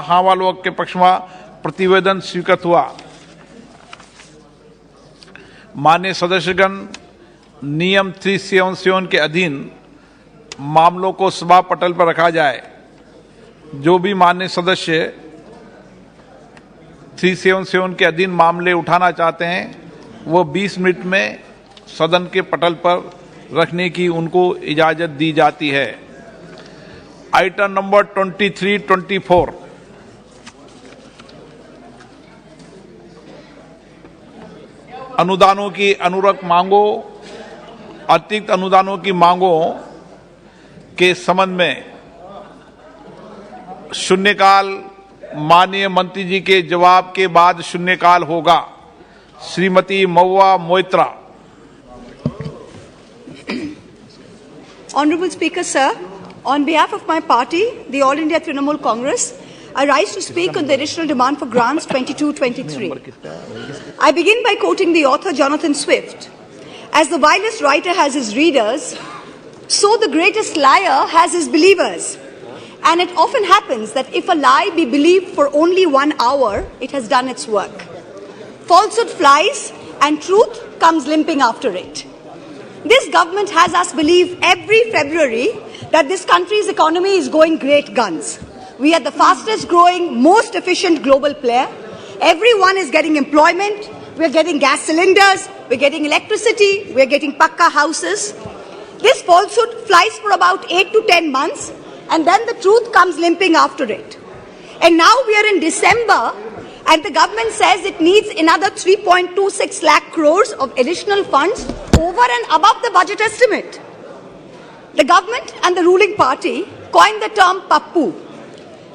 महावालोक के पक्ष में प्रतिवेदन स्वीकृत हुआ। माननीय सदस्यगण, नियम 377 के अधीन मामलों को सभा पटल पर रखा जाए। जो भी माननीय सदस्य 377 के अधीन मामले उठाना चाहते हैं वो 20 मिनट में सदन के पटल पर रखने की उनको इजाजत दी जाती है। आइटम नंबर 23-24 अनुदानों की अनुरक्त मांगों, अतिरिक्त अनुदानों की मांगों के संबंध में शून्यकाल माननीय मंत्री जी के जवाब के बाद शून्यकाल होगा। Shrimati Mahua Moitra. Honorable Speaker, sir, on behalf of my party, the All India Trinamool Congress, I rise to speak on the additional demand for grants 22-23. I begin by quoting the author Jonathan Swift. As the vilest writer has his readers, so the greatest liar has his believers. And it often happens that if a lie be believed for only 1 hour, it has done its work. Falsehood flies and truth comes limping after it. This government has us believe every February that this country's economy is going great guns. We are the fastest growing, most efficient global player. Everyone is getting employment. We're getting gas cylinders. We're getting electricity. We're getting pakka houses. This falsehood flies for about 8 to 10 months, and then the truth comes limping after it. And now we are in December, and the government says it needs another 3.26 lakh crores of additional funds over and above the budget estimate. The government and the ruling party coined the term PAPPU.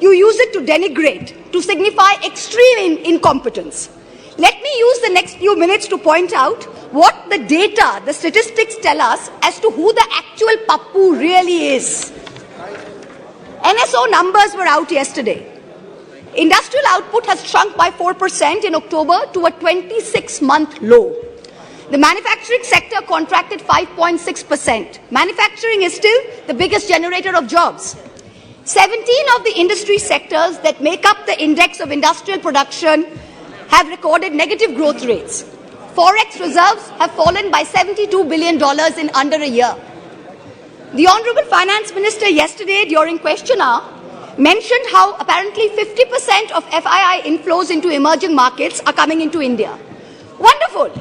You use it to denigrate, to signify extreme incompetence. Let me use the next few minutes to point out what the data, the statistics tell us as to who the actual PAPPU really is. NSO numbers were out yesterday. Industrial output has shrunk by 4% in October to a 26-month low. The manufacturing sector contracted 5.6%. Manufacturing is still the biggest generator of jobs. 17 of the industry sectors that make up the index of industrial production have recorded negative growth rates. Forex reserves have fallen by $72 billion in under a year. The Honorable Finance Minister yesterday during question hour mentioned how apparently 50% of FII inflows into emerging markets are coming into India. Wonderful.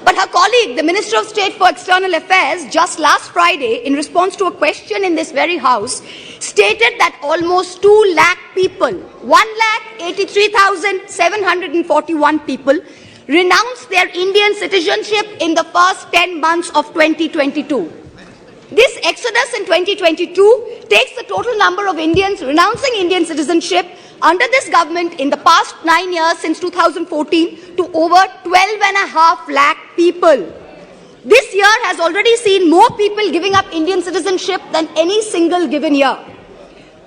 But her colleague, the Minister of State for External Affairs, just last Friday, in response to a question in this very House, stated that almost 2 lakh people, 1,83,741 people, renounced their Indian citizenship in the first 10 months of 2022. This exodus in 2022 takes the total number of Indians renouncing Indian citizenship under this government in the past 9 years since 2014 to over 12.5 lakh people. This year has already seen more people giving up Indian citizenship than any single given year.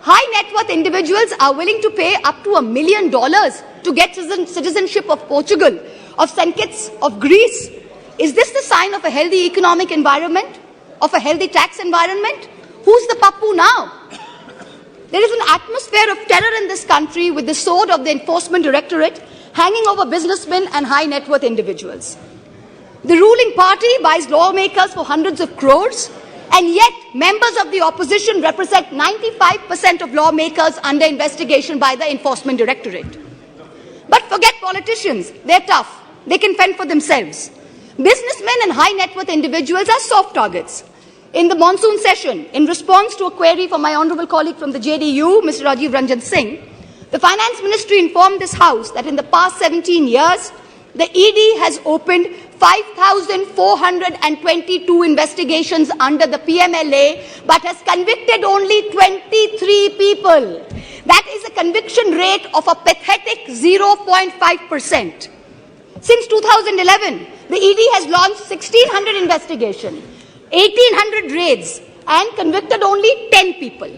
High net worth individuals are willing to pay up to $1 million to get citizenship of Portugal, of St. Kitts, of Greece. Is this the sign of a healthy economic environment? Of a healthy tax environment? Who's the PAPPU now? There is an atmosphere of terror in this country with the sword of the Enforcement Directorate hanging over businessmen and high net worth individuals. The ruling party buys lawmakers for hundreds of crores, and yet members of the opposition represent 95% of lawmakers under investigation by the Enforcement Directorate. But forget politicians, they're tough, they can fend for themselves. Businessmen and high net worth individuals are soft targets. In the monsoon session, in response to a query from my honourable colleague from the JDU, Mr. Rajiv Ranjan Singh, the Finance Ministry informed this House that in the past 17 years, the ED has opened 5,422 investigations under the PMLA, but has convicted only 23 people. That is a conviction rate of a pathetic 0.5%. Since 2011, the ED has launched 1,600 investigations, 1,800 raids, and convicted only 10 people.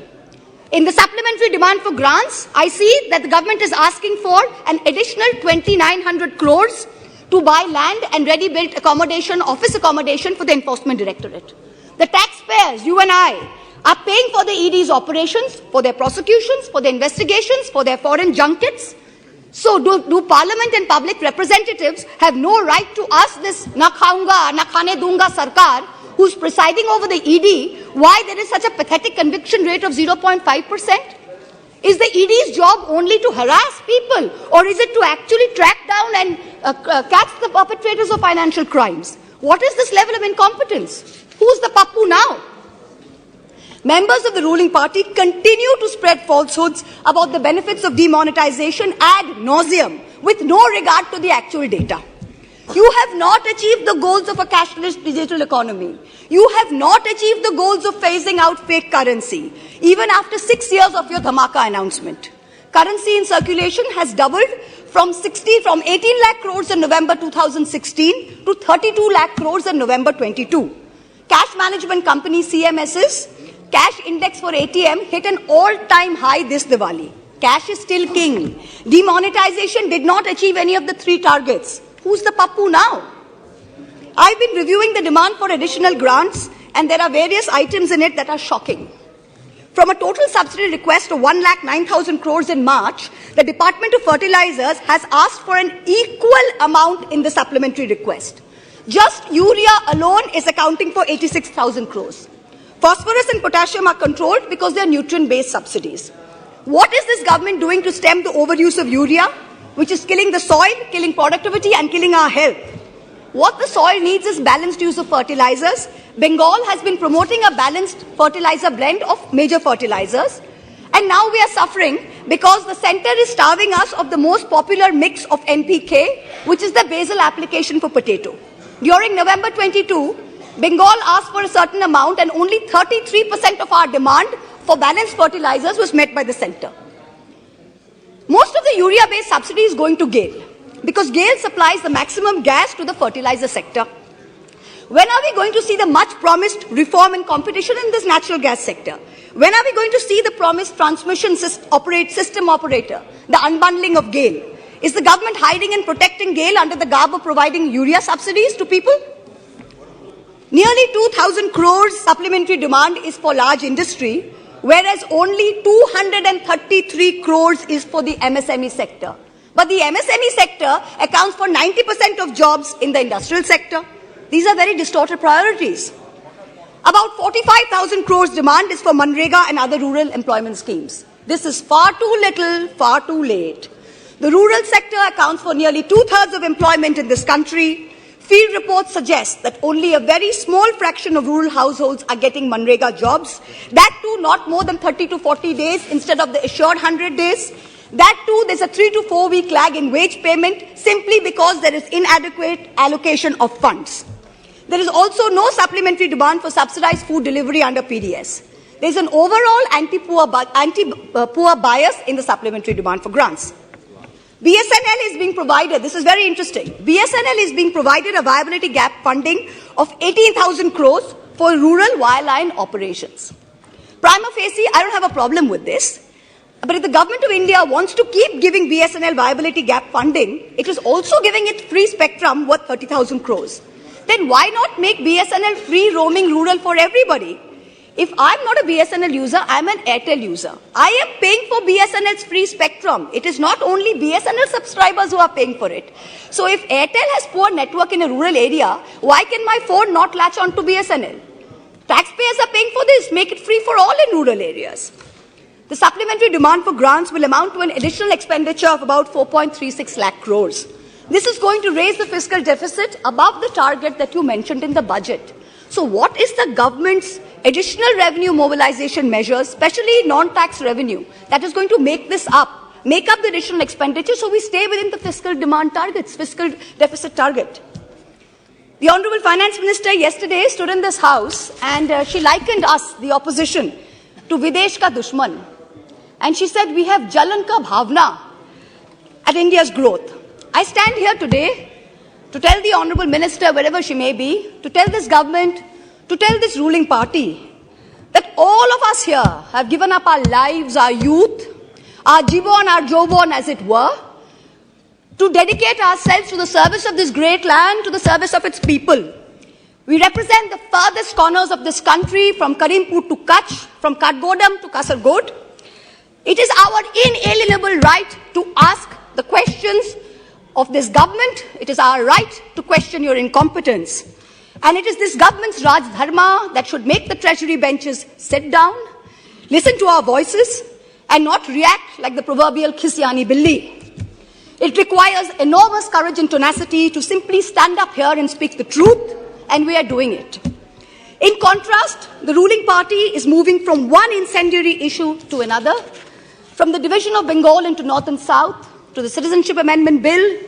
In the supplementary demand for grants, I see that the government is asking for an additional 2,900 crores to buy land and ready-built accommodation, office accommodation for the Enforcement Directorate. The taxpayers, you and I, are paying for the ED's operations, for their prosecutions, for their investigations, for their foreign junkets. So do Parliament and public representatives have no right to ask this na khaunga, na khane dunga sarkar, who's presiding over the ED, why there is such a pathetic conviction rate of 0.5%? Is the ED's job only to harass people, or is it to actually track down and catch the perpetrators of financial crimes? What is this level of incompetence? Who's the PAPPU now? Members of the ruling party continue to spread falsehoods about the benefits of demonetization ad nauseum, with no regard to the actual data. You have not achieved the goals of a cashless digital economy. You have not achieved the goals of phasing out fake currency, even after 6 years of your dhamaka announcement. Currency in circulation has doubled from 18 lakh crores in November 2016 to 32 lakh crores in November 22. Cash management company CMS's cash index for ATM hit an all-time high this Diwali. Cash is still king. Demonetization did not achieve any of the 3 targets. Who's the PAPPU now? I've been reviewing the demand for additional grants, and there are various items in it that are shocking. From a total subsidy request of 1,09,000 crores in March, the Department of Fertilizers has asked for an equal amount in the supplementary request. Just urea alone is accounting for 86,000 crores. Phosphorus and potassium are controlled because they are nutrient-based subsidies. What is this government doing to stem the overuse of urea, which is killing the soil, killing productivity, and killing our health? What the soil needs is balanced use of fertilizers. Bengal has been promoting a balanced fertilizer blend of major fertilizers. And now we are suffering because the center is starving us of the most popular mix of NPK, which is the basal application for potato. During November 22, Bengal asked for a certain amount, and only 33% of our demand for balanced fertilizers was met by the center. Most of the urea-based subsidy is going to GAIL, because GAIL supplies the maximum gas to the fertilizer sector. When are we going to see the much-promised reform and competition in this natural gas sector? When are we going to see the promised transmission system operator, the unbundling of GAIL? Is the government hiding and protecting GAIL under the garb of providing urea subsidies to people? Nearly 2,000 crores supplementary demand is for large industry, whereas only 233 crores is for the MSME sector. But the MSME sector accounts for 90% of jobs in the industrial sector. These are very distorted priorities. About 45,000 crores demand is for Manrega and other rural employment schemes. This is far too little, far too late. The rural sector accounts for nearly 2/3 of employment in this country. Field reports suggest that only a very small fraction of rural households are getting Manrega jobs. That too not more than 30 to 40 days instead of the assured 100 days. That too, there's a 3 to 4 week lag in wage payment simply because there is inadequate allocation of funds. There is also no supplementary demand for subsidized food delivery under PDS. There is an overall anti-poor bias in the supplementary demand for grants. BSNL is being provided, this is very interesting, BSNL is being provided a viability gap funding of 18,000 crores for rural wireline operations. Prima facie, I don't have a problem with this. But if the government of India wants to keep giving BSNL viability gap funding, it is also giving it free spectrum worth 30,000 crores. Then why not make BSNL free roaming rural for everybody? If I'm not a BSNL user, I'm an Airtel user. I am paying for BSNL's free spectrum. It is not only BSNL subscribers who are paying for it. So if Airtel has poor network in a rural area, why can my phone not latch on to BSNL? Taxpayers are paying for this. Make it free for all in rural areas. The supplementary demand for grants will amount to an additional expenditure of about 4.36 lakh crores. This is going to raise the fiscal deficit above the target that you mentioned in the budget. So what is the government's additional revenue mobilization measures, especially non-tax revenue, that is going to make up the additional expenditure so we stay within the fiscal demand targets, fiscal deficit target? The Honorable Finance Minister yesterday stood in this house and she likened us, the opposition, to Videsh ka Dushman. And she said, we have Jalan ka Bhavna at India's growth. I stand here today to tell the Honorable Minister, wherever she may be, to tell this government, to tell this ruling party, that all of us here have given up our lives, our youth, our jibon, our jobon, as it were, to dedicate ourselves to the service of this great land, to the service of its people. We represent the furthest corners of this country, from Karimpur to Kutch, from Katgodam to Kasargod. It is our inalienable right to ask the questions of this government. It is our right to question your incompetence. And it is this government's Raj Dharma that should make the treasury benches sit down, listen to our voices, and not react like the proverbial Khisyani Billi. It requires enormous courage and tenacity to simply stand up here and speak the truth, and we are doing it. In contrast, the ruling party is moving from one incendiary issue to another, from the division of Bengal into North and South, to the Citizenship Amendment Bill,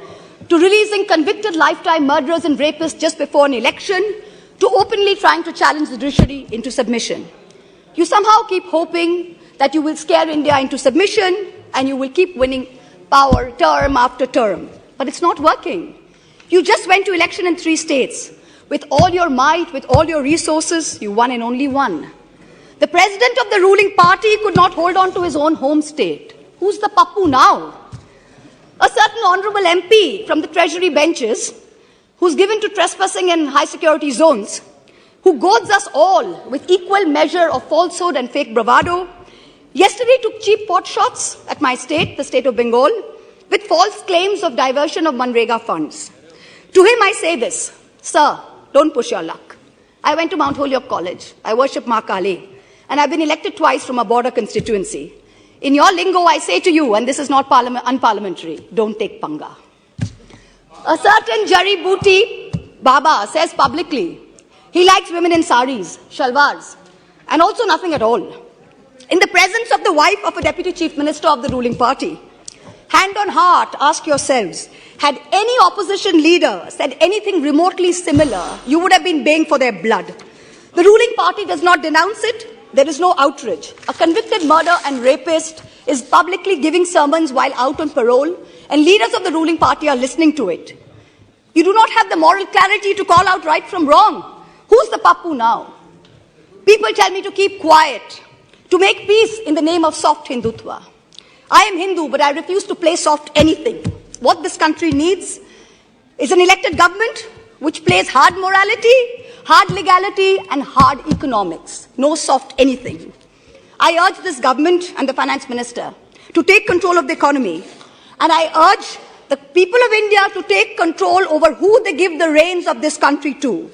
to releasing convicted lifetime murderers and rapists just before an election, to openly trying to challenge the judiciary into submission. You somehow keep hoping that you will scare India into submission and you will keep winning power term after term. But it's not working. You just went to election in 3 states. With all your might, with all your resources, you won and only won. The president of the ruling party could not hold on to his own home state. Who's the PAPPU now? A certain honorable MP from the treasury benches, who's given to trespassing in high security zones, who goads us all with equal measure of falsehood and fake bravado, yesterday took cheap pot shots at my state, the state of Bengal, with false claims of diversion of Manrega funds. To him I say this: sir, don't push your luck. I went to Mount Holyoke College. I worship Ma Kali. And I've been elected twice from a border constituency. In your lingo, I say to you, and this is not unparliamentary, don't take panga. A certain Jari Booty Baba says publicly he likes women in saris, shalwars, and also nothing at all. In the presence of the wife of a deputy chief minister of the ruling party, hand on heart, ask yourselves, had any opposition leader said anything remotely similar, you would have been baying for their blood. The ruling party does not denounce it. There is no outrage. A convicted murderer and rapist is publicly giving sermons while out on parole, and leaders of the ruling party are listening to it. You do not have the moral clarity to call out right from wrong. Who's the PAPPU now? People tell me to keep quiet, to make peace in the name of soft Hindutva. I am Hindu, but I refuse to play soft anything. What this country needs is an elected government which plays hard morality, hard legality, and hard economics. No soft anything. I urge this government and the finance minister to take control of the economy. And I urge the people of India to take control over who they give the reins of this country to.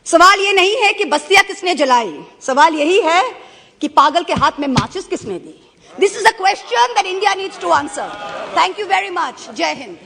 सवाल ये नहीं है कि बस्तियां किसने जलाई. सवाल यही है कि पागल के हाथ में माचिस किसने दी. This is a question that India needs to answer. Thank you very much. Jai Hind.